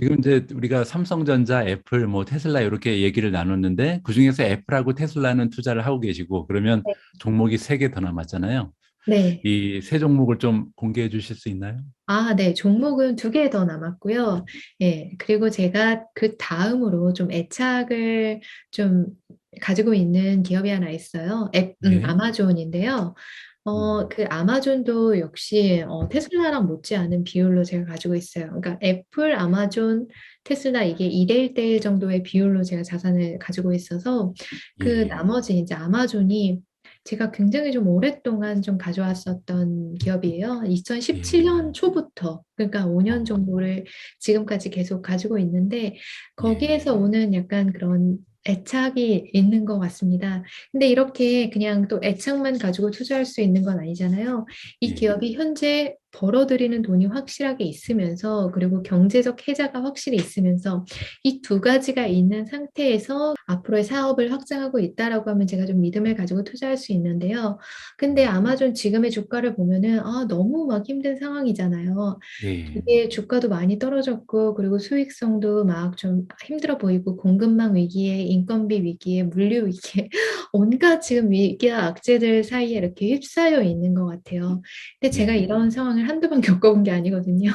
지금 이제 우리가 삼성전자, 애플, 뭐 테슬라 이렇게 얘기를 나눴는데 그중에서 애플하고 테슬라는 투자를 하고 계시고 그러면 네. 종목이 세 개 더 남았잖아요. 네. 이 세 종목을 좀 공개해 주실 수 있나요? 아, 네. 종목은 두 개 더 남았고요. 예. 그리고 제가 그 다음으로 좀 애착을 좀 가지고 있는 기업이 하나 있어요. 예. 아마존인데요. 음. 그 아마존도 역시 테슬라랑 못지않은 비율로 제가 가지고 있어요. 그러니까 애플, 아마존, 테슬라 이게 2대 1대1 정도의 비율로 제가 자산을 가지고 있어서 그 예. 나머지 이제 아마존이 제가 굉장히 좀 오랫동안 좀 가져왔었던 기업이에요. 2017년 예. 초부터, 그러니까 5년 어. 정도를 지금까지 계속 가지고 있는데, 거기에서 예. 오는 약간 그런 애착이 있는 것 같습니다. 근데 이렇게 그냥 또 애착만 가지고 투자할 수 있는 건 아니잖아요. 이 예. 기업이 현재 벌어들이는 돈이 확실하게 있으면서, 그리고 경제적 해자가 확실히 있으면서, 이 두 가지가 있는 상태에서 앞으로의 사업을 확장하고 있다라고 하면 제가 좀 믿음을 가지고 투자할 수 있는데요. 근데 아마존 지금의 주가를 보면은 너무 막 힘든 상황이잖아요. 예. 이게 주가도 많이 떨어졌고 그리고 수익성도 막 좀 힘들어 보이고 공급망 위기에 인건비 위기에 물류 위기에 온갖 지금 위기와 악재들 사이에 이렇게 휩싸여 있는 것 같아요. 근데 제가 예. 이런 상황을 한두 번 겪어본 게 아니거든요.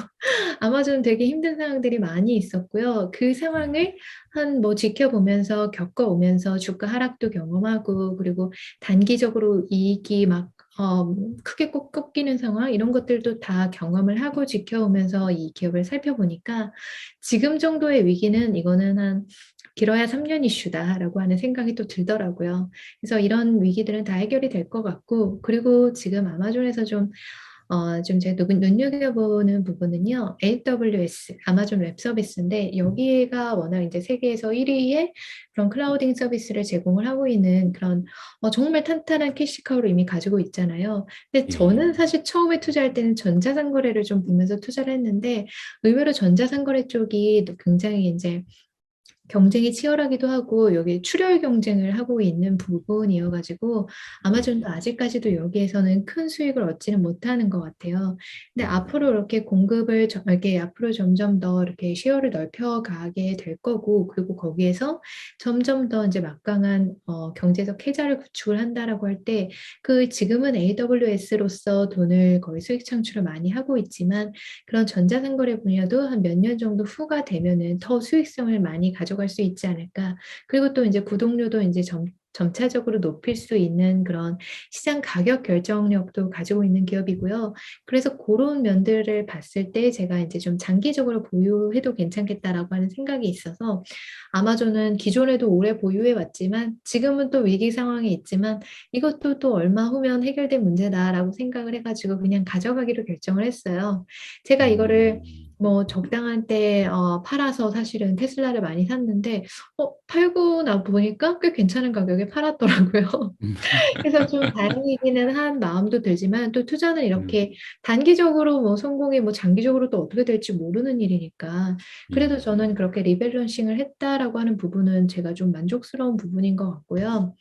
아마존 되게 힘든 상황들이 많이 있었고요. 그 상황을 한 뭐 지켜보면서 겪어오면서 주가 하락도 경험하고 그리고 단기적으로 이익이 막 크게 꼭 꺾이는 상황 이런 것들도 다 경험을 하고 지켜오면서 이 기업을 살펴보니까 지금 정도의 위기는 이거는 한 길어야 3년 이슈다라고 하는 생각이 또 들더라고요. 그래서 이런 위기들은 다 해결이 될 것 같고 그리고 지금 아마존에서 좀 제가 눈여겨보는 부분은요, AWS, 아마존 웹 서비스인데, 여기가 워낙 이제 세계에서 1위의 그런 클라우딩 서비스를 제공을 하고 있는 그런 정말 탄탄한 캐시카우를 이미 가지고 있잖아요. 근데 예. 저는 사실 처음에 투자할 때는 전자상거래를 좀 보면서 투자를 했는데, 의외로 전자상거래 쪽이 또 굉장히 이제 경쟁이 치열하기도 하고 여기 출혈 경쟁을 하고 있는 부분이어가지고 아마존도 예. 아직까지도 여기에서는 큰 수익을 얻지는 못하는 것 같아요. 근데 앞으로 이렇게 공급을 이렇게 앞으로 점점 더 이렇게 시야를 넓혀가게 될 거고 그리고 거기에서 점점 더 이제 막강한 경제적 해자를 구축을 한다라고 할 때 그 지금은 AWS로서 돈을 거의 수익 창출을 많이 하고 있지만 그런 전자상거래 분야도 한 몇 년 정도 후가 되면은 더 수익성을 많이 가져갈 수 있지 않을까. 그리고 또 이제 구독료도 이제 점차적으로 높일 수 있는 그런 시장 가격 결정력도 가지고 있는 기업이고요. 그래서 그런 면들을 봤을 때 제가 이제 좀 장기적으로 보유해도 괜찮겠다라고 하는 생각이 있어서 아마존은 기존에도 오래 보유해 왔지만 지금은 또 위기 상황에 있지만 이것도 또 얼마 후면 해결될 문제다라고 생각을 해가지고 그냥 가져가기로 결정을 했어요. 제가 이거를 음. 뭐 적당한 때 팔아서 사실은 테슬라를 많이 샀는데 팔고 나 보니까 꽤 괜찮은 가격에 팔았더라고요. 음. 그래서 좀 다행이기는 한 마음도 들지만 또 투자는 음. 이렇게 단기적으로 뭐 성공이 뭐 장기적으로 또 어떻게 될지 모르는 일이니까 그래도 예. 저는 그렇게 리밸런싱을 했다라고 하는 부분은 제가 좀 만족스러운 부분인 것 같고요.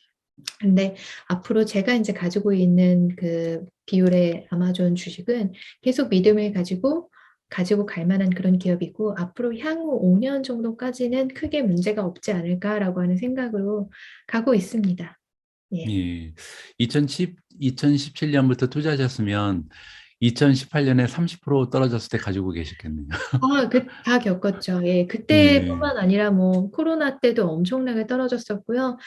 근데 앞으로 제가 이제 가지고 있는 그 비율의 아마존 주식은 계속 믿음을 가지고 갈 만한 그런 기업이고 앞으로 향후 5년 정도까지는 크게 문제가 없지 않을까라고 하는 생각으로 가고 있습니다. 예. 예. 2017년부터 투자하셨으면 2018년에 30% 떨어졌을 때 가지고 계셨겠네요. 다 겪었죠. 예, 예. 그때뿐만 아니라 뭐 코로나 때도 엄청나게 떨어졌었고요.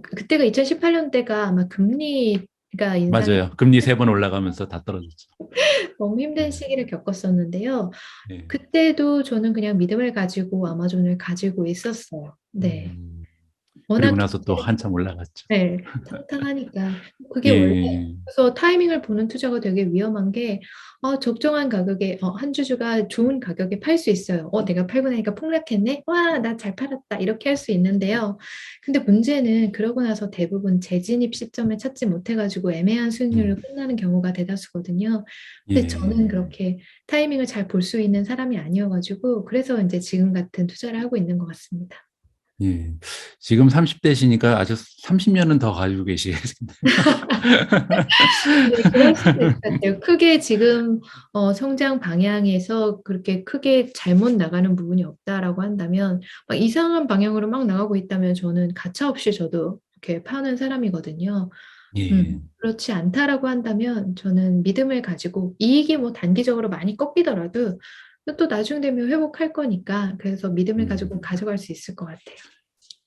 그때가 2018년 때가 아마 금리가 인상이 맞아요. 금리 세 번 올라가면서 다 떨어졌죠. 너무 힘든 예. 시기를 겪었었는데요. 예. 그때도 저는 그냥 믿음을 가지고 아마존을 가지고 있었어요. 네. 음. 그리고 워낙 나서 또 한참 올라갔죠. 네, 탄탄하니까. 그게 원래 예. 그래서 타이밍을 보는 투자가 되게 위험한 게 적정한 가격에 한 주주가 좋은 가격에 팔 수 있어요. 내가 팔고 나니까 폭락했네. 와, 나 잘 팔았다. 이렇게 할 수 있는데요. 근데 문제는 그러고 나서 대부분 재진입 시점을 찾지 못해가지고 애매한 수익률로 음. 끝나는 경우가 대다수거든요. 근데 저는 예. 그렇게 타이밍을 잘 볼 수 있는 사람이 아니어가지고 그래서 이제 지금 같은 투자를 하고 있는 것 같습니다. 예. 지금 30대시니까 아주 30년은 더 가지고 계시겠네요. 네, 그럴 수도 있을 것 같아요. 크게 지금 성장 방향에서 그렇게 크게 잘못 나가는 부분이 없다라고 한다면, 막 이상한 방향으로 막 나가고 있다면 저는 가차없이 저도 이렇게 파는 사람이거든요. 예. 그렇지 않다라고 한다면 저는 믿음을 가지고 이익이 뭐 단기적으로 많이 꺾이더라도 또 나중 되면 회복할 거니까 그래서 믿음을 가지고 음. 가져갈 수 있을 것 같아요.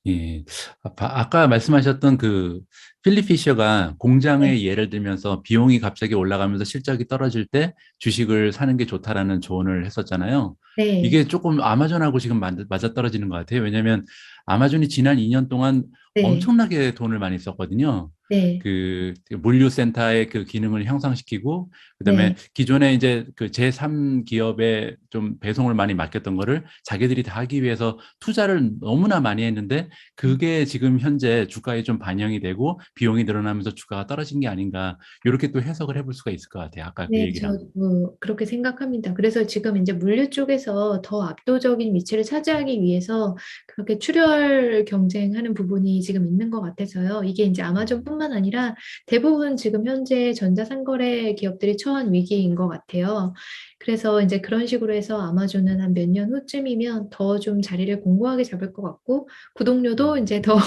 예. 아까 말씀하셨던 그 필립 피셔가 네. 공장의 예를 들면서 비용이 갑자기 올라가면서 실적이 떨어질 때 주식을 사는 게 좋다라는 조언을 했었잖아요. 네. 이게 조금 아마존하고 지금 맞아떨어지는 것 같아요. 왜냐하면 아마존이 지난 2년 동안 네. 엄청나게 돈을 많이 썼거든요. 네. 그 물류센터의 그 기능을 향상시키고, 그다음에 네. 기존에 이제 그 제3 기업에 좀 배송을 많이 맡겼던 거를 자기들이 다 하기 위해서 투자를 너무나 많이 했는데, 그게 지금 현재 주가에 좀 반영이 되고 비용이 늘어나면서 주가가 떨어진 게 아닌가, 이렇게 또 해석을 해볼 수가 있을 것 같아요. 아까 그 네, 얘기랑. 저도 그렇게 생각합니다. 그래서 지금 이제 물류 쪽에서 더 압도적인 위치를 차지하기 위해서 그렇게 출혈 경쟁하는 부분이 지금 있는 것 같아서요. 이게 이제 아마존뿐만 아니라 대부분 지금 현재 전자상거래 기업들이 처한 위기인 것 같아요. 그래서 이제 그런 식으로 해서 아마존은 한 몇 년 후쯤이면 더 좀 자리를 공고하게 잡을 것 같고, 구독료도 음. 이제 더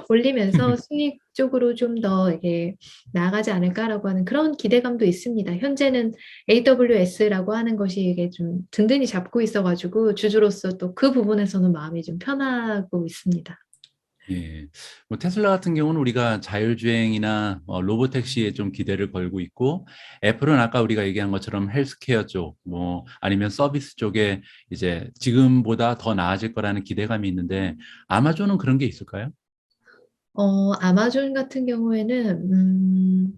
올리면서 수익 쪽으로 좀 더 이게 나아가지 않을까라고 하는 그런 기대감도 있습니다. 현재는 AWS라고 하는 것이 이게 좀 든든히 잡고 있어가지고 주주로서 또 그 부분에서는 마음이 좀 편하고 있습니다. 예. 뭐 테슬라 같은 경우는 우리가 자율주행이나 로보택시에 좀 기대를 걸고 있고, 애플은 아까 우리가 얘기한 것처럼 헬스케어 쪽, 뭐 아니면 서비스 쪽에 이제 지금보다 더 나아질 거라는 기대감이 있는데, 아마존은 그런 게 있을까요? 아마존 같은 경우에는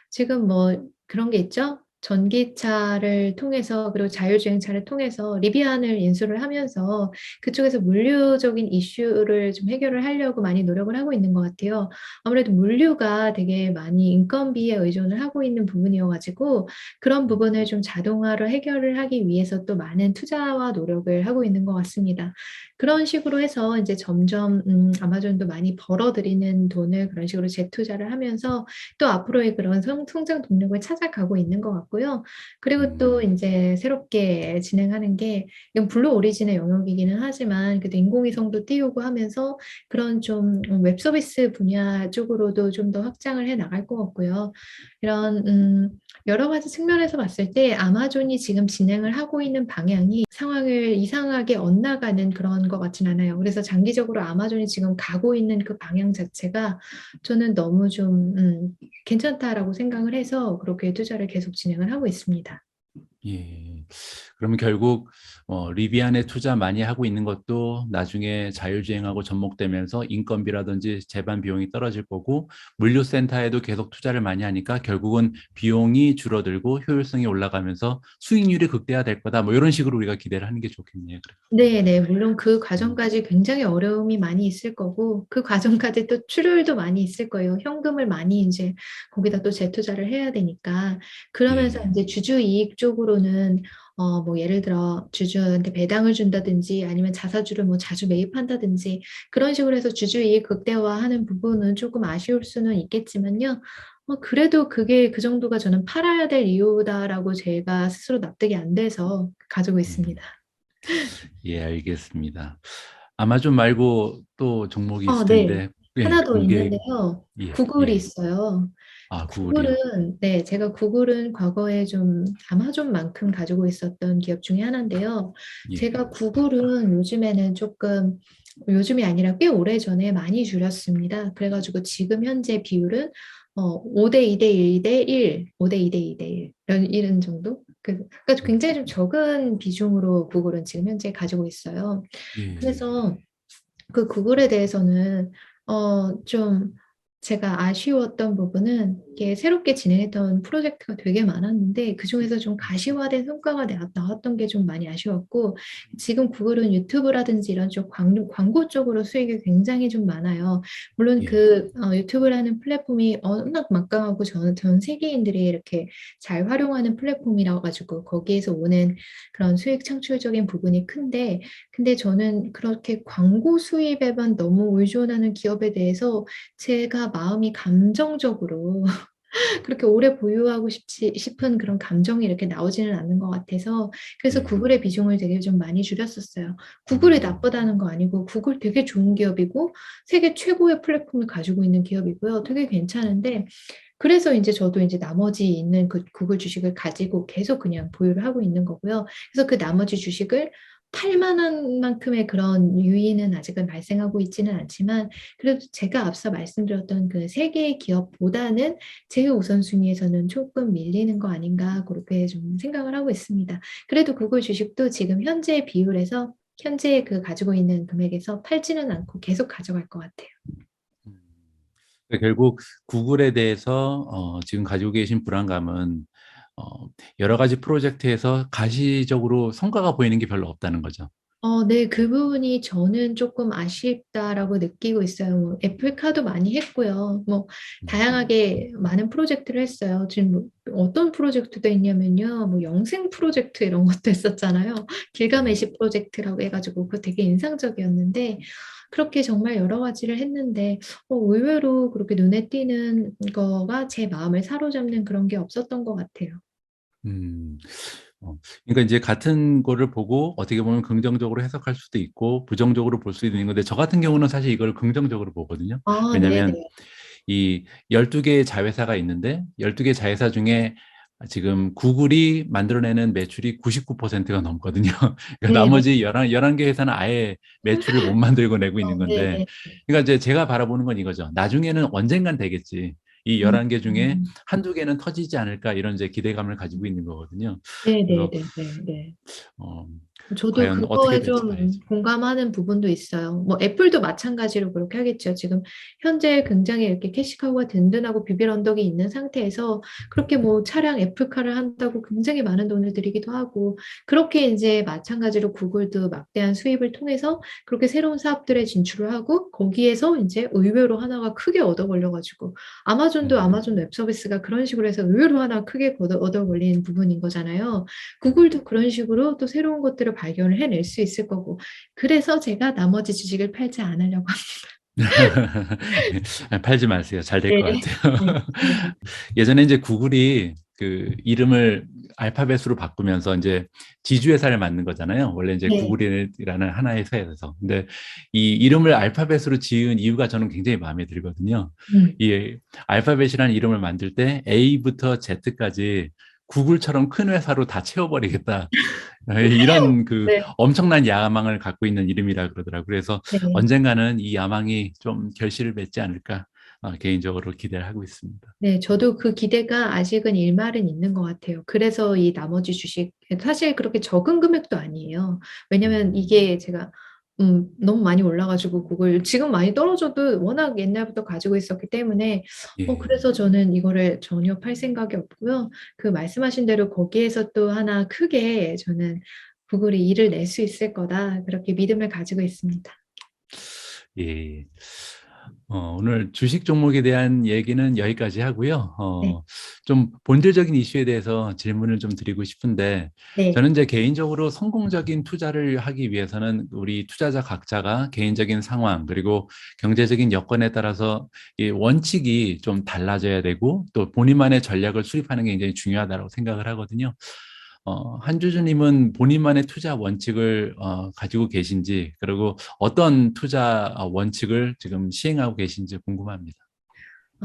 지금 뭐 그런 게 있죠. 전기차를 통해서 그리고 자율주행차를 통해서 리비안을 인수를 하면서 그쪽에서 물류적인 이슈를 좀 해결을 하려고 많이 노력을 하고 있는 것 같아요. 아무래도 물류가 되게 많이 인건비에 의존을 하고 있는 부분이어가지고 그런 부분을 좀 자동화로 해결을 하기 위해서 또 많은 투자와 노력을 하고 있는 것 같습니다. 그런 식으로 해서 이제 점점 아마존도 많이 벌어들이는 돈을 그런 식으로 재투자를 하면서 또 앞으로의 그런 성장 동력을 찾아가고 있는 것 같고요. 그리고 또 음. 이제 새롭게 진행하는 게 이건 블루 오리진의 영역이기는 하지만 그래도 인공위성도 띄우고 하면서 그런 좀 웹 서비스 분야 쪽으로도 좀 더 확장을 해 나갈 것 같고요. 이런 여러 가지 측면에서 봤을 때 아마존이 지금 진행을 하고 있는 방향이 상황을 이상하게 엇나가는 그런 것 같진 않아요. 그래서 장기적으로 아마존이 지금 가고 있는 그 방향 자체가 저는 너무 좀 괜찮다라고 생각을 해서 그렇게 투자를 계속 진행을 하고 있습니다. 예. 그러면 결국 리비안에 투자 많이 하고 있는 것도 나중에 자율주행하고 접목되면서 인건비라든지 제반 비용이 떨어질 거고, 물류센터에도 계속 투자를 많이 하니까 결국은 비용이 줄어들고 효율성이 올라가면서 수익률이 극대화될 거다. 뭐 이런 식으로 우리가 기대를 하는 게 좋겠네요. 네, 네. 물론 그 음. 과정까지 굉장히 어려움이 많이 있을 거고, 그 과정까지 또 출혈도 많이 있을 거예요. 현금을 많이 이제 거기다 또 재투자를 해야 되니까. 그러면서 예. 이제 주주 이익 쪽으로는, 뭐 예를 들어 주주한테 배당을 준다든지 아니면 자사주를 뭐 자주 매입한다든지 그런 식으로 해서 주주 이익 극대화하는 부분은 조금 아쉬울 수는 있겠지만요. 그래도 그게 그 정도가 저는 팔아야 될 이유다라고 제가 스스로 납득이 안 돼서 가지고 있습니다. 음. 예, 알겠습니다. 아마존 말고 또 종목이 있을 네. 텐데, 예, 하나 더 공개. 있는데요. 예, 구글이 예. 있어요. 아, 구글이요. 구글은, 네, 제가 구글은 과거에 좀 아마존만큼 가지고 있었던 기업 중에 하나인데요. 예. 제가 구글은 요즘에는 조금, 요즘이 아니라 꽤 오래전에 많이 줄였습니다. 그래가지고 지금 현재 비율은 5대 2대 1대 1, 5대 2대 2대 1, 이런 정도? 그러니까 굉장히 좀 적은 비중으로 구글은 지금 현재 가지고 있어요. 예. 그래서 그 구글에 대해서는 좀 제가 아쉬웠던 부분은 이게 새롭게 진행했던 프로젝트가 되게 많았는데 그중에서 좀 가시화된 성과가 나왔던 게 좀 많이 아쉬웠고 지금 구글은 유튜브라든지 이런 쪽 광고 쪽으로 수익이 굉장히 좀 많아요. 물론 예, 그 유튜브라는 플랫폼이 워낙 막강하고 전 세계인들이 이렇게 잘 활용하는 플랫폼이라 가지고 거기에서 오는 그런 수익 창출적인 부분이 큰데 근데 저는 그렇게 광고 수입에만 너무 의존하는 기업에 대해서 제가 마음이 감정적으로 그렇게 오래 보유하고 싶은 그런 감정이 이렇게 나오지는 않는 것 같아서 그래서 예. 구글의 비중을 되게 좀 많이 줄였었어요. 구글이 음, 나쁘다는 거 아니고 구글 되게 좋은 기업이고 세계 최고의 플랫폼을 가지고 있는 기업이고요. 되게 괜찮은데 그래서 이제 저도 이제 나머지 있는 그 구글 주식을 가지고 계속 그냥 보유를 하고 있는 거고요. 그래서 그 나머지 주식을 팔 만한 만큼의 그런 유의는 아직은 발생하고 있지는 않지만 그래도 제가 앞서 말씀드렸던 그 세 개의 기업보다는 제 우선순위에서는 조금 밀리는 거 아닌가 그렇게 좀 생각을 하고 있습니다. 그래도 구글 주식도 지금 현재 비율에서 현재 그 가지고 있는 금액에서 팔지는 않고 계속 가져갈 것 같아요. 음. 결국 구글에 대해서 지금 가지고 계신 불안감은 어, 여러 가지 프로젝트에서 가시적으로 성과가 보이는 게 별로 없다는 거죠. 네, 그 부분이 저는 조금 아쉽다라고 느끼고 있어요. 뭐, 애플카도 많이 했고요. 뭐, 음, 다양하게 많은 프로젝트를 했어요. 지금 뭐 어떤 프로젝트도 있냐면요. 뭐, 영생 프로젝트 이런 것도 했었잖아요. 예. 길가메시 프로젝트라고 해가지고, 그거 되게 인상적이었는데, 그렇게 정말 여러 가지를 했는데, 의외로 그렇게 눈에 띄는 거가 제 마음을 사로잡는 그런 게 없었던 것 같아요. 음, 그러니까 이제 같은 거를 보고 어떻게 보면 긍정적으로 해석할 수도 있고 부정적으로 볼 수도 있는 건데 저 같은 경우는 사실 이걸 긍정적으로 보거든요. 아, 왜냐하면 네네. 이 12개의 자회사가 있는데 12개 자회사 중에 지금 구글이 만들어내는 매출이 99%가 넘거든요. 그러니까 네, 나머지 11개 회사는 아예 매출을 못 만들고 내고 있는 건데 네네. 그러니까 이제 제가 바라보는 건 이거죠. 나중에는 언젠간 되겠지. 이 음, 11개 중에 음. 한두 개는 터지지 않을까 이런 이제 기대감을 가지고 있는 거거든요. 그래서 네네네네. 어, 저도 과연 어떻게 그거에 될지 좀 봐야죠. 공감하는 부분도 있어요. 뭐 애플도 마찬가지로 그렇게 하겠죠. 지금 현재 굉장히 이렇게 캐시카우가 든든하고 비빌 언덕이 있는 상태에서 그렇게 뭐 차량 애플카를 한다고 굉장히 많은 돈을 들이기도 하고 그렇게 이제 마찬가지로 구글도 막대한 수입을 통해서 그렇게 새로운 사업들에 진출을 하고 거기에서 이제 의외로 하나가 크게 얻어 걸려가지고 아마존도 음, 아마존 웹 서비스가 그런 식으로 해서 의외로 하나 크게 얻어 걸리는 부분인 거잖아요. 구글도 그런 식으로 또 새로운 것들을 발견을 해낼 수 있을 거고. 그래서 제가 나머지 주식을 팔지 않으려고 합니다. 팔지 마세요. 잘 될 것 네. 같아요. 알겠습니다. 예전에 이제 구글이 그 이름을 알파벳으로 바꾸면서 이제 지주회사를 만든 거잖아요. 원래 이제 네. 구글이라는 하나의 회사에서. 근데 이 이름을 알파벳으로 지은 이유가 저는 굉장히 마음에 들거든요. 음. 이 알파벳이라는 이름을 만들 때 A부터 Z까지 구글처럼 큰 회사로 다 채워버리겠다. 이런 그 네. 엄청난 야망을 갖고 있는 이름이라 그러더라고요. 그래서 네. 언젠가는 이 야망이 좀 결실을 맺지 않을까 개인적으로 기대를 하고 있습니다. 네, 저도 그 기대가 아직은 일말은 있는 것 같아요. 그래서 이 나머지 주식, 사실 그렇게 적은 금액도 아니에요. 왜냐면 음, 이게 제가 너무 많이 올라가지고 그걸 지금 많이 떨어져도 워낙 옛날부터 가지고 있었기 때문에 예. 그래서 저는 이거를 전혀 팔 생각이 없고요. 그 말씀하신 대로 거기에서 또 하나 크게 저는 구글이 이를 낼 수 있을 거다. 그렇게 믿음을 가지고 있습니다. 예. 오늘 주식 종목에 대한 얘기는 여기까지 하고요. 네. 좀 본질적인 이슈에 대해서 질문을 좀 드리고 싶은데, 네. 저는 이제 개인적으로 성공적인 투자를 하기 위해서는 우리 투자자 각자가 개인적인 상황, 그리고 경제적인 여건에 따라서 이 원칙이 좀 달라져야 되고, 또 본인만의 전략을 수립하는 게 굉장히 중요하다고 생각을 하거든요. 한주주님은 본인만의 투자 원칙을 가지고 계신지, 그리고 어떤 투자 원칙을 지금 시행하고 계신지 궁금합니다.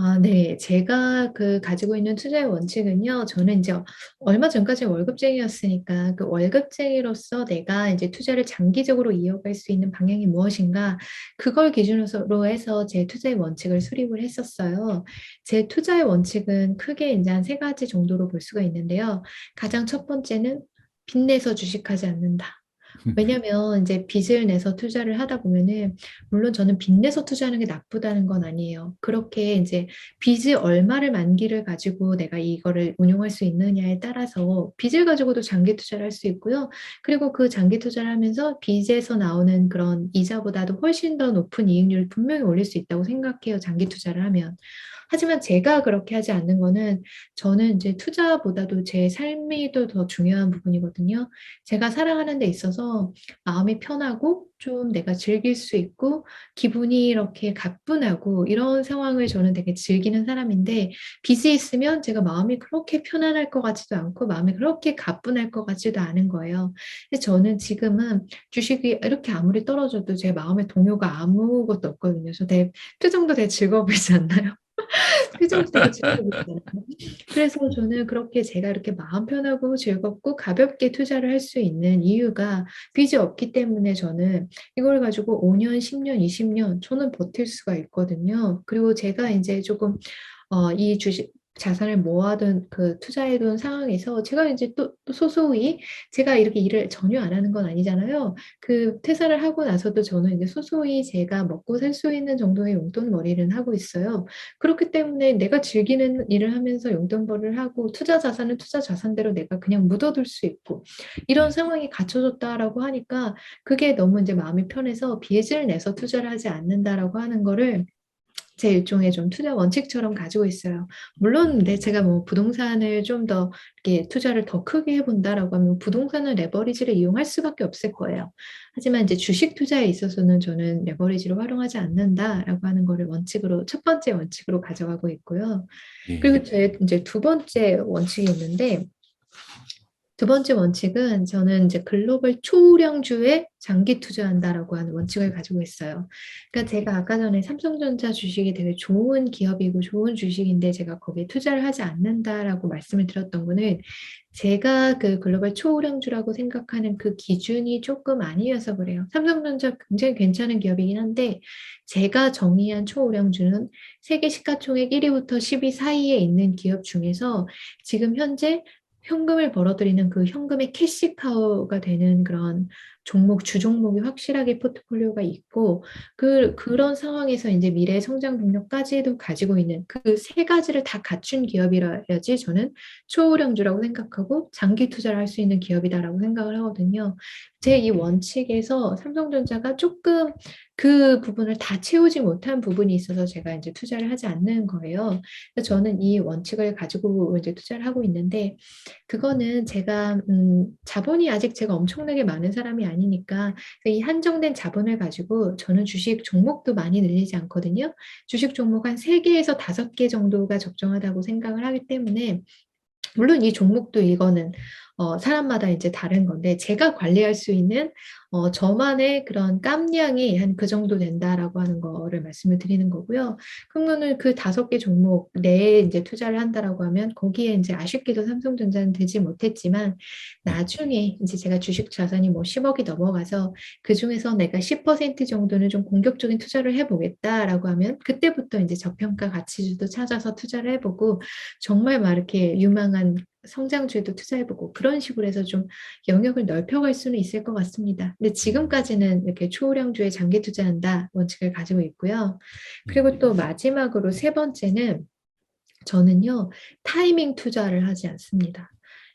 아, 네. 제가 그 가지고 있는 투자의 원칙은요. 저는 이제 얼마 전까지 월급쟁이였으니까 그 월급쟁이로서 내가 이제 투자를 장기적으로 이어갈 수 있는 방향이 무엇인가 그걸 기준으로 해서 제 투자의 원칙을 수립을 했었어요. 제 투자의 원칙은 크게 이제 한 세 가지 정도로 볼 수가 있는데요. 가장 첫 번째는 빚내서 주식하지 않는다. 왜냐면 이제 빚을 내서 투자를 하다 보면은 물론 저는 빚 내서 투자하는 게 나쁘다는 건 아니에요. 그렇게 이제 빚이 얼마를 만기를 가지고 내가 이거를 운용할 수 있느냐에 따라서 빚을 가지고도 장기 투자를 할 수 있고요. 그리고 그 장기 투자를 하면서 빚에서 나오는 그런 이자보다도 훨씬 더 높은 이익률을 분명히 올릴 수 있다고 생각해요. 장기 투자를 하면. 하지만 제가 그렇게 하지 않는 거는 저는 이제 투자보다도 제 삶이 더 중요한 부분이거든요. 제가 살아가는 데 있어서 마음이 편하고 좀 내가 즐길 수 있고 기분이 이렇게 가뿐하고 이런 상황을 저는 되게 즐기는 사람인데 빚이 있으면 제가 마음이 그렇게 편안할 것 같지도 않고 마음이 그렇게 가뿐할 것 같지도 않은 거예요. 근데 저는 지금은 주식이 이렇게 아무리 떨어져도 제 마음의 동요가 아무것도 없거든요. 그래서 표정도 되게 즐거워 보이지 않나요? 표정도 되게 즐거워 보이잖아요. 그래서 저는 그렇게 제가 이렇게 마음 편하고 즐겁고 가볍게 투자를 할 수 있는 이유가 빚이 없기 때문에 저는 이걸 가지고 5년, 10년, 20년 저는 버틸 수가 있거든요. 그리고 제가 이제 조금 이 주식 자산을 모아둔 그 투자해둔 상황에서 제가 이제 또 소소히 제가 이렇게 일을 전혀 안 하는 건 아니잖아요. 그 퇴사를 하고 나서도 저는 이제 소소히 제가 먹고 살 수 있는 정도의 용돈벌이는 하고 있어요. 그렇기 때문에 내가 즐기는 일을 하면서 용돈벌이를 하고 투자 자산은 투자 자산대로 내가 그냥 묻어둘 수 있고 이런 네. 상황이 갖춰졌다라고 하니까 그게 너무 이제 마음이 편해서 빚을 내서 투자를 하지 않는다라고 하는 거를 제 일종의 좀 투자 원칙처럼 가지고 있어요. 물론 근데 제가 뭐 부동산을 좀 더 이렇게 투자를 더 크게 해본다라고 하면 부동산은 레버리지를 이용할 수밖에 없을 거예요. 하지만 이제 주식 투자에 있어서는 저는 레버리지를 활용하지 않는다라고 하는 거를 원칙으로 첫 번째 원칙으로 가져가고 있고요. 그리고 예. 제 이제 두 번째 원칙이 있는데 두 번째 원칙은 저는 이제 글로벌 초우량주에 장기 투자한다라고 하는 원칙을 가지고 있어요. 그러니까 제가 아까 전에 삼성전자 주식이 되게 좋은 기업이고 좋은 주식인데 제가 거기에 투자를 하지 않는다라고 말씀을 드렸던 거는 제가 그 글로벌 초우량주라고 생각하는 그 기준이 조금 아니어서 그래요. 삼성전자 굉장히 괜찮은 기업이긴 한데 제가 정의한 초우량주는 세계 시가총액 1위부터 10위 사이에 있는 기업 중에서 지금 현재 현금을 벌어들이는 그 현금의 캐시카우가 되는 그런 종목, 주종목이 확실하게 포트폴리오가 있고 그런 상황에서 이제 미래 성장 동력까지도 가지고 있는 그 세 가지를 다 갖춘 기업이라야지 저는 초우량주라고 생각하고 장기 투자를 할 수 있는 기업이다라고 생각을 하거든요. 제 이 원칙에서 삼성전자가 조금 그 부분을 다 채우지 못한 부분이 있어서 제가 이제 투자를 하지 않는 거예요. 그래서 저는 이 원칙을 가지고 이제 투자를 하고 있는데 그거는 제가 자본이 아직 제가 엄청나게 많은 사람이 아니니까 이 한정된 자본을 가지고 저는 주식 종목도 많이 늘리지 않거든요. 주식 종목 한 3개에서 5개 정도가 적정하다고 생각을 하기 때문에 물론 이 종목도 이거는 사람마다 이제 다른 건데 제가 관리할 수 있는 저만의 그런 깜냥이 한 그 정도 된다라고 하는 거를 말씀을 드리는 거고요. 그러면은 그 5개 종목 내에 이제 투자를 한다라고 하면 거기에 이제 아쉽게도 삼성전자는 되지 못했지만 네. 나중에 이제 제가 주식 자산이 뭐 10억이 넘어가서 그 중에서 내가 10% 정도는 좀 공격적인 투자를 해보겠다라고 하면 그때부터 이제 저평가 가치주도 찾아서 투자를 해보고 정말 막 이렇게 유망한 성장주에도 투자해보고 그런 식으로 해서 좀 영역을 넓혀갈 수는 있을 것 같습니다. 근데 지금까지는 이렇게 초우량주에 장기 투자한다 원칙을 가지고 있고요. 네. 그리고 또 마지막으로 세 번째는 저는요, 타이밍 투자를 하지 않습니다.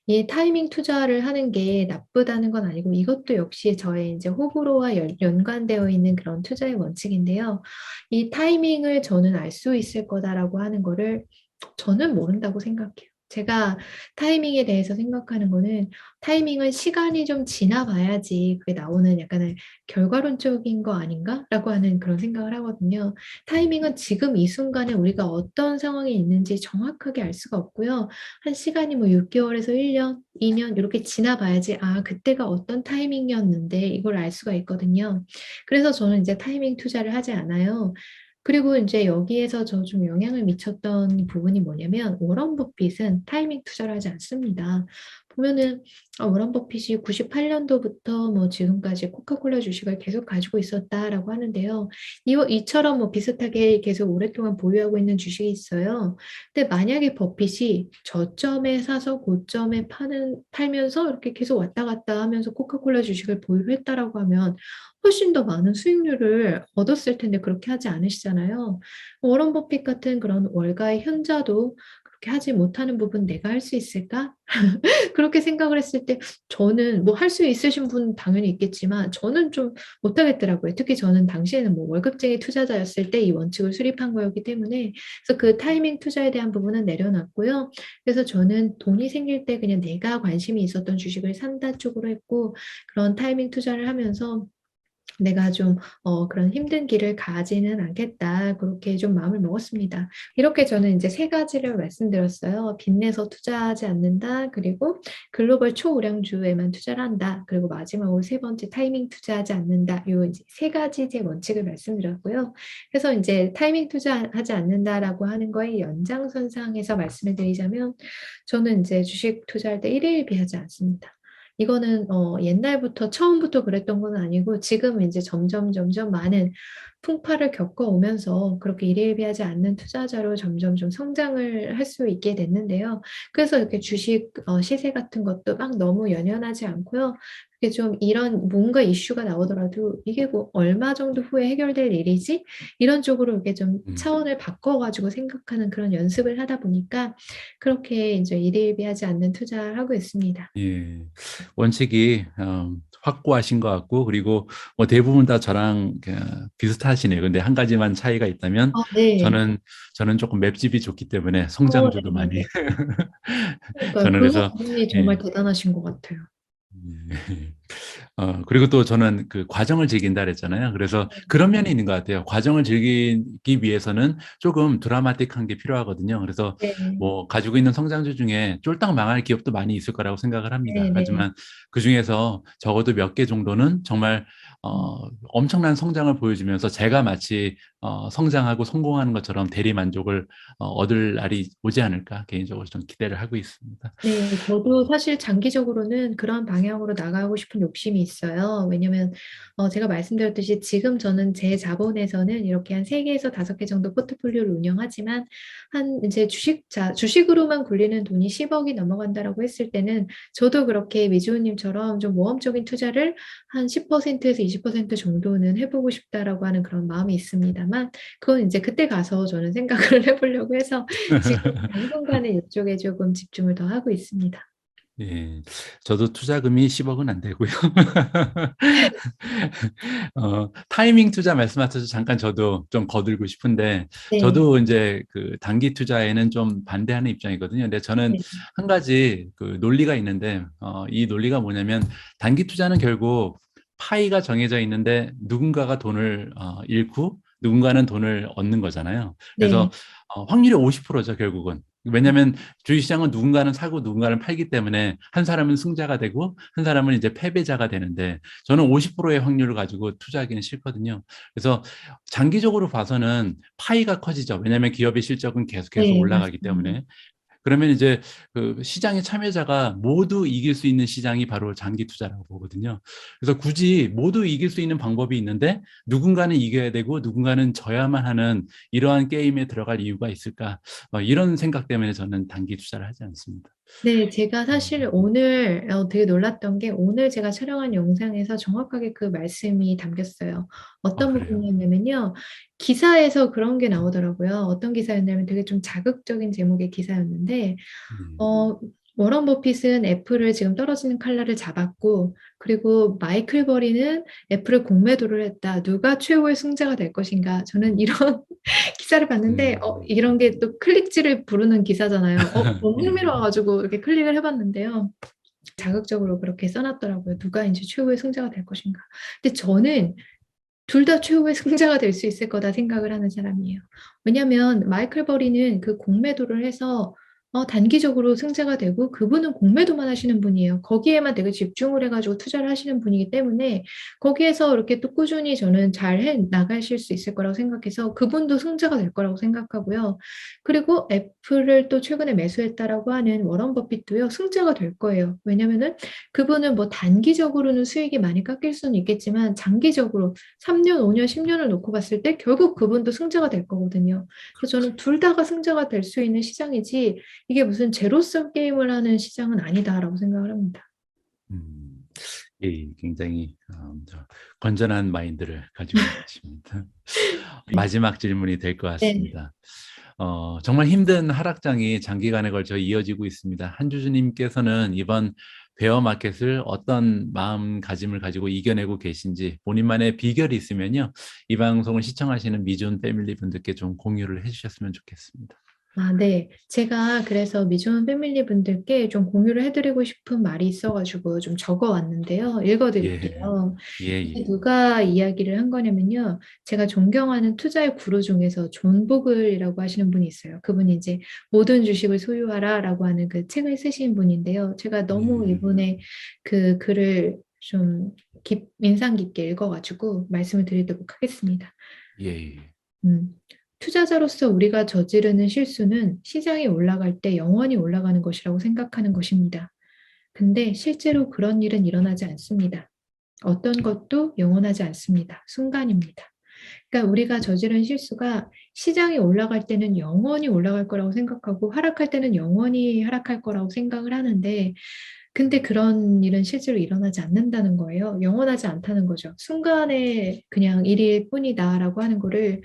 이 타이밍 투자를 하는 게 나쁘다는 건 아니고 이것도 역시 저의 이제 호불호와 연관되어 있는 그런 투자의 원칙인데요. 이 타이밍을 저는 알 수 있을 거다라고 하는 거를 저는 모른다고 생각해요. 제가 타이밍에 대해서 생각하는 거는 타이밍은 시간이 좀 지나 봐야지 그게 나오는 약간의 결과론적인 거 아닌가라고 하는 그런 생각을 하거든요. 타이밍은 지금 이 순간에 우리가 어떤 상황에 있는지 정확하게 알 수가 없고요. 한 시간이 뭐 6개월에서 1년, 2년 이렇게 지나 봐야지 아, 그때가 어떤 타이밍이었는데 이걸 알 수가 있거든요. 그래서 저는 이제 타이밍 투자를 하지 않아요. 그리고 이제 여기에서 저 좀 영향을 미쳤던 부분이 뭐냐면 워런 버핏은 타이밍 투자를 하지 않습니다. 보면은 워런 버핏이 98년도부터 뭐 지금까지 코카콜라 주식을 계속 가지고 있었다라고 하는데요. 이처럼 뭐 비슷하게 계속 오랫동안 보유하고 있는 주식이 있어요. 근데 만약에 버핏이 저점에 사서 고점에 팔면서 이렇게 계속 왔다 갔다 하면서 코카콜라 주식을 보유했다라고 하면 훨씬 더 많은 수익률을 얻었을 텐데 그렇게 하지 않으시잖아요. 워런 버핏 같은 그런 월가의 현자도 그렇게 하지 못하는 부분 내가 할 수 있을까? 그렇게 생각을 했을 때 저는 뭐 할 수 있으신 분 당연히 있겠지만 저는 좀 못하겠더라고요. 특히 저는 당시에는 뭐 월급쟁이 투자자였을 때 이 원칙을 수립한 거였기 때문에 그래서 그 타이밍 투자에 대한 부분은 내려놨고요. 그래서 저는 돈이 생길 때 그냥 내가 관심이 있었던 주식을 산다 쪽으로 했고 그런 타이밍 투자를 하면서 내가 좀 그런 힘든 길을 가지는 않겠다. 그렇게 좀 마음을 먹었습니다. 이렇게 저는 이제 세 가지를 말씀드렸어요. 빚내서 투자하지 않는다. 그리고 글로벌 초우량주에만 투자를 한다. 그리고 마지막으로 세 번째 타이밍 투자하지 않는다. 요 이제 세 가지 제 원칙을 말씀드렸고요. 그래서 이제 타이밍 투자하지 않는다라고 하는 거의 연장선상에서 말씀을 드리자면 저는 이제 주식 투자할 때 일일비하지 않습니다. 이거는 옛날부터 처음부터 그랬던 건 아니고 지금 이제 점점 많은 풍파를 겪어오면서 그렇게 일일비하지 않는 투자자로 점점 좀 성장을 할 수 있게 됐는데요. 그래서 이렇게 주식 시세 같은 것도 막 너무 연연하지 않고요. 그게 좀 이런 뭔가 이슈가 나오더라도 이게 뭐 얼마 정도 후에 해결될 일이지? 이런 쪽으로 이렇게 좀 음. 차원을 바꿔가지고 생각하는 그런 연습을 하다 보니까 그렇게 이제 일일비하지 않는 투자를 하고 있습니다. 예. 원칙이 확고하신 것 같고 그리고 뭐 대부분 다 저랑 비슷하시네요. 근데 한 가지만 차이가 있다면 네. 저는 저는 조금 맵집이 좋기 때문에 성장주도 많이 네네. 그러니까요. 저는 그 그래서 부분이 정말 예. 대단하신 것 같아요. 예. 그리고 또 저는 그 과정을 즐긴다 그랬잖아요. 그래서 그런 면이 있는 것 같아요. 과정을 즐기기 위해서는 조금 드라마틱한 게 필요하거든요. 그래서 네. 뭐 가지고 있는 성장주 중에 쫄딱 망할 기업도 많이 있을 거라고 생각을 합니다. 네네. 하지만 그중에서 적어도 몇 개 정도는 정말 음. 엄청난 성장을 보여주면서 제가 마치 성장하고 성공하는 것처럼 대리 만족을 얻을 날이 오지 않을까 개인적으로 좀 기대를 하고 있습니다. 네, 저도 사실 장기적으로는 그런 방향으로 나가고 싶은 욕심이 있어요. 왜냐면 제가 말씀드렸듯이 지금 저는 제 자본에서는 이렇게 한 3개에서 5개 정도 포트폴리오를 운영하지만 한 이제 주식으로만 굴리는 돈이 10억이 넘어간다라고 했을 때는 저도 그렇게 미주호님처럼 좀 모험적인 투자를 한 10%에서 20% 정도는 해보고 싶다라고 하는 그런 마음이 있습니다만 그건 이제 그때 가서 저는 생각을 해보려고 해서 지금 당분간은 이쪽에 조금 집중을 더 하고 있습니다. 예. 저도 투자금이 10억은 안 되고요. 타이밍 투자 말씀하셔서 잠깐 저도 좀 거들고 싶은데 네. 저도 인제 그 단기 투자에는 좀 반대하는 입장이거든요. 근데 저는 네. 한 가지 그 논리가 있는데 이 논리가 뭐냐면 단기 투자는 결국 파이가 정해져 있는데 누군가가 돈을 잃고 누군가는 돈을 얻는 거잖아요. 네. 그래서 확률이 50%죠 결국은. 왜냐하면 주식시장은 누군가는 사고 누군가는 팔기 때문에 한 사람은 승자가 되고 한 사람은 이제 패배자가 되는데 저는 50%의 확률을 가지고 투자하기는 싫거든요. 그래서 장기적으로 봐서는 파이가 커지죠. 왜냐하면 기업의 실적은 계속해서 네, 올라가기 맞습니다. 때문에. 그러면 이제 그 시장의 참여자가 모두 이길 수 있는 시장이 바로 장기 투자라고 보거든요. 그래서 굳이 모두 이길 수 있는 방법이 있는데 누군가는 이겨야 되고 누군가는 져야만 하는 이러한 게임에 들어갈 이유가 있을까? 이런 생각 때문에 저는 단기 투자를 하지 않습니다. 네, 제가 사실 오늘 되게 놀랐던 게 오늘 제가 촬영한 영상에서 정확하게 그 말씀이 담겼어요. 어떤 그래요. 부분이었냐면요. 기사에서 그런 게 나오더라고요. 어떤 기사였냐면 되게 좀 자극적인 제목의 기사였는데 음. 어, 워런 버핏은 애플을 지금 떨어지는 칼날을 잡았고, 그리고 마이클 버리는 애플을 공매도를 했다. 누가 최후의 승자가 될 것인가? 저는 이런 기사를 봤는데, 이런 게 또 클릭지를 부르는 기사잖아요. 너무 예. 흥미로워가지고 이렇게 클릭을 해봤는데요. 자극적으로 그렇게 써놨더라고요. 누가 이제 최후의 승자가 될 것인가? 근데 저는 둘 다 최후의 승자가 될 수 있을 거다 생각을 하는 사람이에요. 왜냐면 마이클 버리는 그 공매도를 해서 단기적으로 승자가 되고 그분은 공매도만 하시는 분이에요. 거기에만 되게 집중을 해가지고 투자를 하시는 분이기 때문에 거기에서 이렇게 또 꾸준히 저는 잘 해 나가실 수 있을 거라고 생각해서 그분도 승자가 될 거라고 생각하고요. 그리고 애플을 또 최근에 매수했다라고 하는 워런 버핏도요, 승자가 될 거예요. 왜냐면은 그분은 뭐 단기적으로는 수익이 많이 깎일 수는 있겠지만 장기적으로 3년, 5년, 10년을 놓고 봤을 때 결국 그분도 승자가 될 거거든요. 그래서 저는 둘 다가 승자가 될 수 있는 시장이지 이게 무슨 제로섬 게임을 하는 시장은 아니다라고 생각을 합니다. 음. 예, 굉장히 건전한 마인드를 가지고 계십니다. 마지막 질문이 될 것 네. 같습니다. 정말 힘든 하락장이 장기간에 걸쳐 이어지고 있습니다. 한주주님께서는 이번 베어 마켓을 어떤 마음가짐을 가지고 이겨내고 계신지 본인만의 비결이 있으면요, 이 방송을 시청하시는 미존 패밀리 분들께 좀 공유를 해주셨으면 좋겠습니다. 네. 제가 그래서 미혼 패밀리 분들께 좀 공유를 해드리고 싶은 말이 있어가지고 좀 적어왔는데요. 예, 읽어드릴게요. 예, 이게 예, 누가 이야기를 한 거냐면요. 제가 존경하는 투자의 구루 중에서 존 보글이라고 하시는 분이 있어요. 그분이 이제 모든 주식을 소유하라라고 하는 그 책을 쓰신 분인데요. 제가 너무 이분의 그 글을 좀 인상 깊게 읽어가지고 말씀을 드리도록 하겠습니다. 예, 예. 음, 투자자로서 우리가 저지르는 실수는 시장이 올라갈 때 영원히 올라가는 것이라고 생각하는 것입니다. 근데 실제로 그런 일은 일어나지 않습니다. 어떤 것도 영원하지 않습니다. 순간입니다. 그러니까 우리가 저지른 실수가 시장이 올라갈 때는 영원히 올라갈 거라고 생각하고 하락할 때는 영원히 하락할 거라고 생각을 하는데 근데 그런 일은 실제로 일어나지 않는다는 거예요. 영원하지 않다는 거죠. 순간의 그냥 일일 뿐이다라고 하는 거를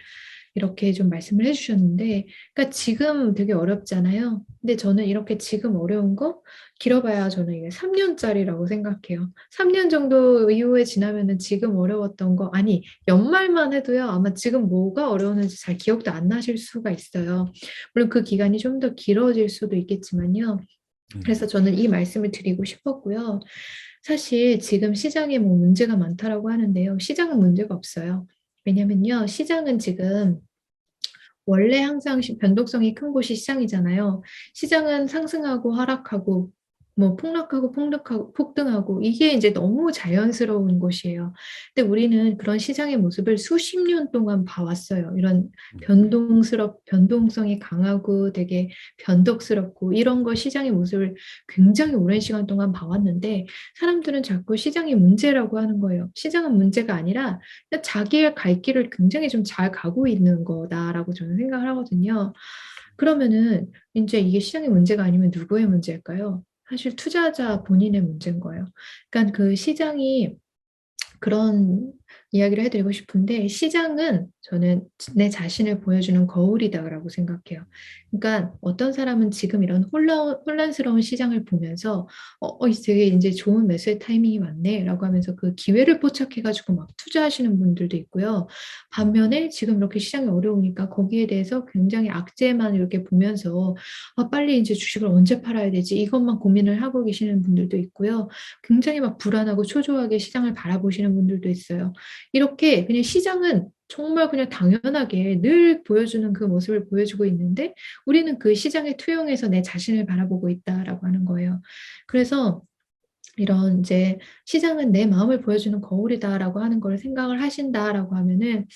이렇게 좀 말씀을 해주셨는데, 그러니까 지금 되게 어렵잖아요. 근데 저는 이렇게 지금 어려운 거 길어봐야 저는 이게 3년짜리라고 생각해요. 3년 정도 이후에 지나면은 지금 어려웠던 거, 아니, 연말만 해도요, 아마 지금 뭐가 어려웠는지 잘 기억도 안 나실 수가 있어요. 물론 그 기간이 좀 더 길어질 수도 있겠지만요. 그래서 저는 이 말씀을 드리고 싶었고요. 사실 지금 시장에 뭐 문제가 많다라고 하는데요. 시장은 문제가 없어요. 왜냐면요. 시장은 지금 원래 항상 변동성이 큰 곳이 시장이잖아요. 시장은 상승하고 하락하고 뭐 폭락하고 폭등하고 이게 이제 너무 자연스러운 것이에요. 근데 우리는 그런 시장의 모습을 수십 년 동안 봐왔어요. 이런 변동성이 강하고 되게 변덕스럽고 이런 거 시장의 모습을 굉장히 오랜 시간 동안 봐왔는데 사람들은 자꾸 시장이 문제라고 하는 거예요. 시장은 문제가 아니라 자기의 갈 길을 굉장히 좀 잘 가고 있는 거다라고 저는 생각을 하거든요. 그러면은 이제 이게 시장의 문제가 아니면 누구의 문제일까요? 사실 투자자 본인의 문제인 거예요. 그러니까 그 시장이 그런 이야기를 해드리고 싶은데 시장은 저는 내 자신을 보여주는 거울이다라고 생각해요. 그러니까 어떤 사람은 지금 이런 혼란스러운 시장을 보면서 되게 이제 좋은 매수의 타이밍이 왔네라고 하면서 그 기회를 포착해가지고 막 투자하시는 분들도 있고요. 반면에 지금 이렇게 시장이 어려우니까 거기에 대해서 굉장히 악재만 이렇게 보면서 빨리 이제 주식을 언제 팔아야 되지 이것만 고민을 하고 계시는 분들도 있고요. 굉장히 막 불안하고 초조하게 시장을 바라보시는 분들도 있어요. 이렇게 그냥 시장은 정말 그냥 당연하게 늘 보여주는 그 모습을 보여주고 있는데 우리는 그 시장에 투영해서 내 자신을 바라보고 있다라고 하는 거예요. 그래서 이런 이제 시장은 내 마음을 보여주는 거울이다라고 하는 걸 생각을 하신다라고 하면은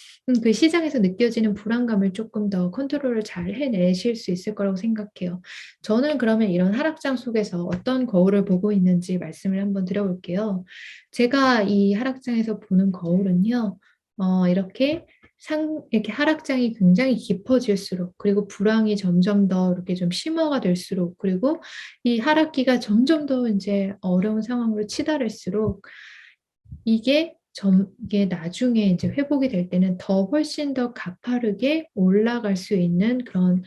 그 시장에서 느껴지는 불안감을 조금 더 컨트롤을 잘 해내실 수 있을 거라고 생각해요. 저는 그러면 이런 하락장 속에서 어떤 거울을 보고 있는지 말씀을 한번 드려볼게요. 제가 이 하락장에서 보는 거울은요, 이렇게 이렇게 하락장이 굉장히 깊어질수록, 그리고 불황이 점점 더 이렇게 좀 심화가 될수록, 그리고 이 하락기가 점점 더 이제 어려운 상황으로 치달을수록 이게 나중에 이제 회복이 될 때는 더 훨씬 더 가파르게 올라갈 수 있는 그런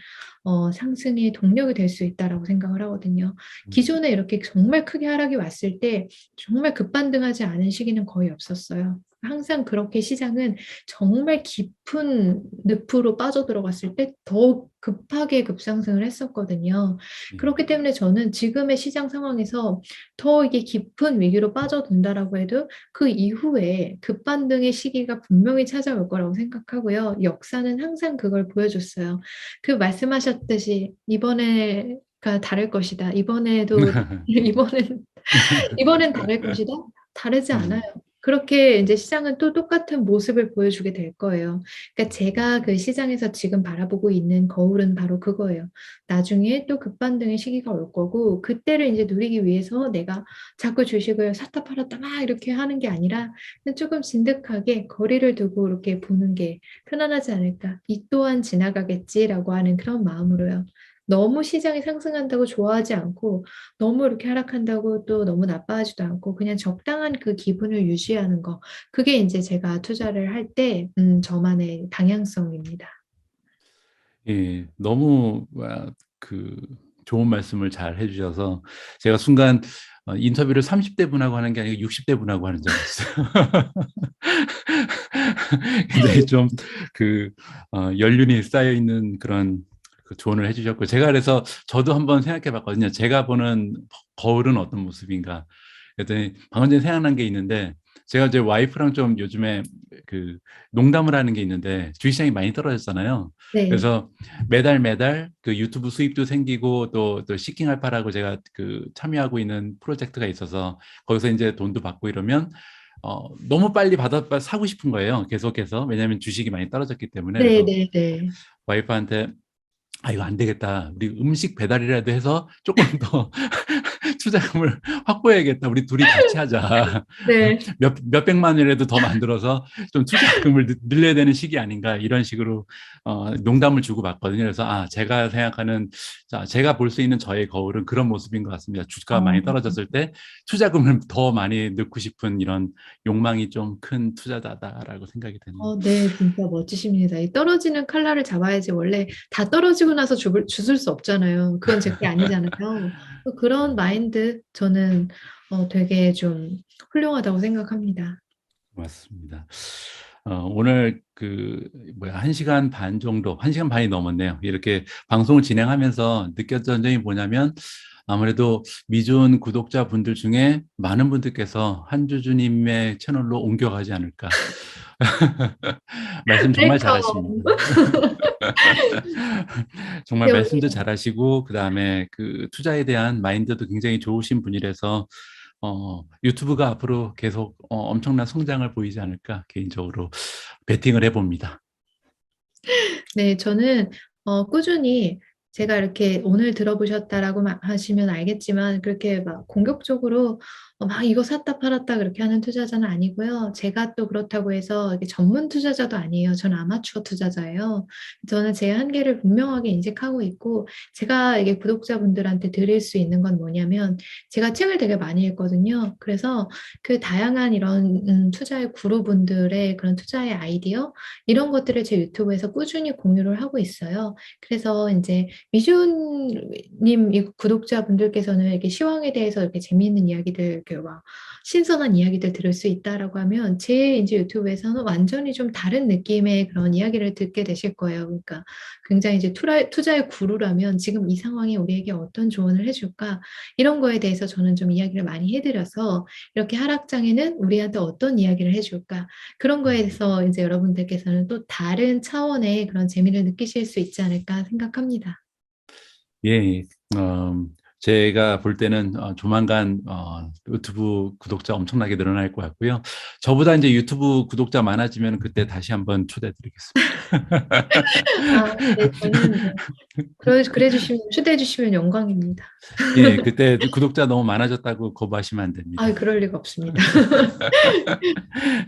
상승의 동력이 될 수 있다라고 생각을 하거든요. 기존에 이렇게 정말 크게 하락이 왔을 때 정말 급반등하지 않은 시기는 거의 없었어요. 항상 그렇게 시장은 정말 깊은 늪으로 빠져들어갔을 때 더 급하게 급상승을 했었거든요. 그렇기 때문에 저는 지금의 시장 상황에서 더 이게 깊은 위기로 빠져든다라고 해도 그 이후에 급반등의 시기가 분명히 찾아올 거라고 생각하고요. 역사는 항상 그걸 보여줬어요. 그 말씀하셨듯이 이번에 다를 것이다. 이번에도 이번엔 다를 것이다? 다르지 않아요. 음. 그렇게 인제 시장은 또 똑같은 모습을 보여주게 될 거예요. 그러니까 제가 그 시장에서 지금 바라보고 있는 거울은 바로 그거예요. 나중에 또 급반등의 시기가 올 거고 그때를 인제 누리기 위해서 내가 자꾸 주식을 샀다 팔았다 막 이렇게 하는 게 아니라 그냥 쪼금 진득하게 거리를 두고 이렇게 보는 게 편안하지 않을까. '이 또한 지나가겠지.'라고 하는 그런 마음으로요. 너무 시장이 상승한다고 좋아하지 않고 너무 이렇게 하락한다고 또 너무 나빠하지도 않고 그냥 적당한 그 기분을 유지하는 거. 그게 인제 제가 투자를 할 때 저만의 방향성입니다. 예. 너무 그 좋은 말씀을 잘 해 주셔서 제가 순간 인터뷰를 30대 분하고 하는 게 아니고 60대 분하고 하는 줄 알았어요. 굉장히 좀 연륜이 쌓여 있는 그런 조언을 해 주셨고 제가 그래서 저도 한번 생각해 봤거든요. 제가 보는 거울은 어떤 모습인가. 그랬더니 방금 전에 생각난 게 있는데 제가 이제 와이프랑 좀 요즘에 그 농담을 하는 게 있는데 주식시장이 많이 떨어졌잖아요. 네. 그래서 매달 그 유튜브 수입도 생기고 또 시킹 알파라고 제가 참여하고 있는 프로젝트가 있어서 거기서 인제 돈도 받고 이러면 너무 빨리 사고 싶은 거예요 계속해서. 왜냐하면 주식이 많이 떨어졌기 때문에. 그래서 네네네. 와이프한테 "아 이거 안 되겠다. 우리 음식 배달이라도 해서 쪼끔 더 투자금을 확보해야겠다. 우리 둘이 같이 하자. 네. 몇백만 원이라도 더 만들어서 좀 투자금을 늘려야 되는 시기 아닌가." 이런 식으로 농담을 주고받거든요. 그래서 제가 생각하는 제가 볼 수 있는 저의 거울은 그런 모습인 것 같습니다. 주가가 어. 많이 떨어졌을 때 투자금을 더 많이 넣고 싶은 이런 욕망이 좀 큰 투자자다라고 생각이 되네요. 네. 진짜 멋지십니다. 이 떨어지는 칼날을 잡아야지 원래 다 떨어지고 나서 죽을 주술 수 없잖아요. 그건 제 게 아니잖아요. 또 그런 마인드 저는 되게 좀 훌륭하다고 생각합니다. 맞습니다. 오늘 1 시간 반 정도 1 시간 반이 넘었네요. 이렇게 방송을 진행하면서 느꼈던 점이 뭐냐면 아무래도 미존 구독자분들 중에 많은 분들께서 한주주 님의 채널로 옮겨가지 않을까. 말씀 정말 웰컴. 잘하십니다. 정말 네 말씀도 오늘 잘하시고 그다음에 투자에 대한 마인드도 굉장히 좋으신 분이라서 유튜브가 앞으로 계속 엄청난 성장을 보이지 않을까 개인적으로 베팅을 해 봅니다. 네. 저는 꾸준히 제가 이렇게 "오늘 들어보셨다."라고 하시면 알겠지만 그렇게 막 공격적으로 막 이거 샀다 팔았다 그렇게 하는 투자자는 아니고요. 제가 또 그렇다고 해서 이게 전문 투자자도 아니에요. 저는 아마추어 투자자예요. 저는 제 한계를 분명하게 인식하고 있고 제가 이게 구독자분들한테 드릴 수 있는 건 뭐냐면 제가 책을 되게 많이 읽거든요. 그래서 그 다양한 이런 투자의 구루분들의 그런 투자의 아이디어 이런 것들을 제 유튜브에서 꾸준히 공유를 하고 있어요. 그래서 인제 미주님 이 구독자분들께서는 이렇게 시황에 대해서 이렇게 재미있는 이야기들 이렇게 막 신선한 이야기들 들을 수 있다라고 하면 제 인제 유튜브에서는 완전히 좀 다른 느낌의 그런 이야기를 듣게 되실 거예요. 그러니까 굉장히 이제 투자의 구루라면 '지금 이 상황에 우리에게 어떤 조언을 해 줄까?' 이런 거에 대해서 저는 좀 이야기를 많이 해 드려서 이렇게 '하락장에는 우리한테 어떤 이야기를 해 줄까?' 그런 거에 음. 대해서 인제 여러분들께서는 또 다른 차원의 그런 재미를 느끼실 수 있지 않을까 생각합니다. 예. 제가 볼 때는 조만간 유튜브 구독자 엄청나게 늘어날 것 같고요. 저보다 인제 유튜브 구독자 많아지면은 그때 다시 한번 초대해 드리겠습니다. 네. 저는 뭐 그래 주시면 초대해 주시면 영광입니다. 예. 그때 구독자 너무 많아졌다고 거부하시면 안 됩니다. 그럴 리가 없습니다.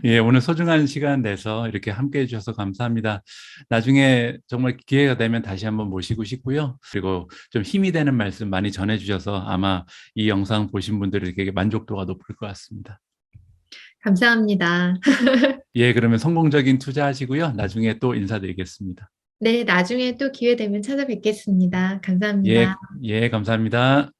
예. 오늘 소중한 시간 내서 이렇게 함께 해 주셔서 감사합니다. 나중에 정말 기회가 되면 다시 한번 모시고 싶고요. 그리고 좀 힘이 되는 말씀 많이 전해 주셔서 아마 이 영상 보신 분들에게 만족도가 높을 것 같습니다. 감사합니다. 예. 그러면 성공적인 투자하시고요. 나중에 또 인사드리겠습니다. 네. 나중에 또 기회 되면 찾아뵙겠습니다. 감사합니다. 예. 예. 감사합니다.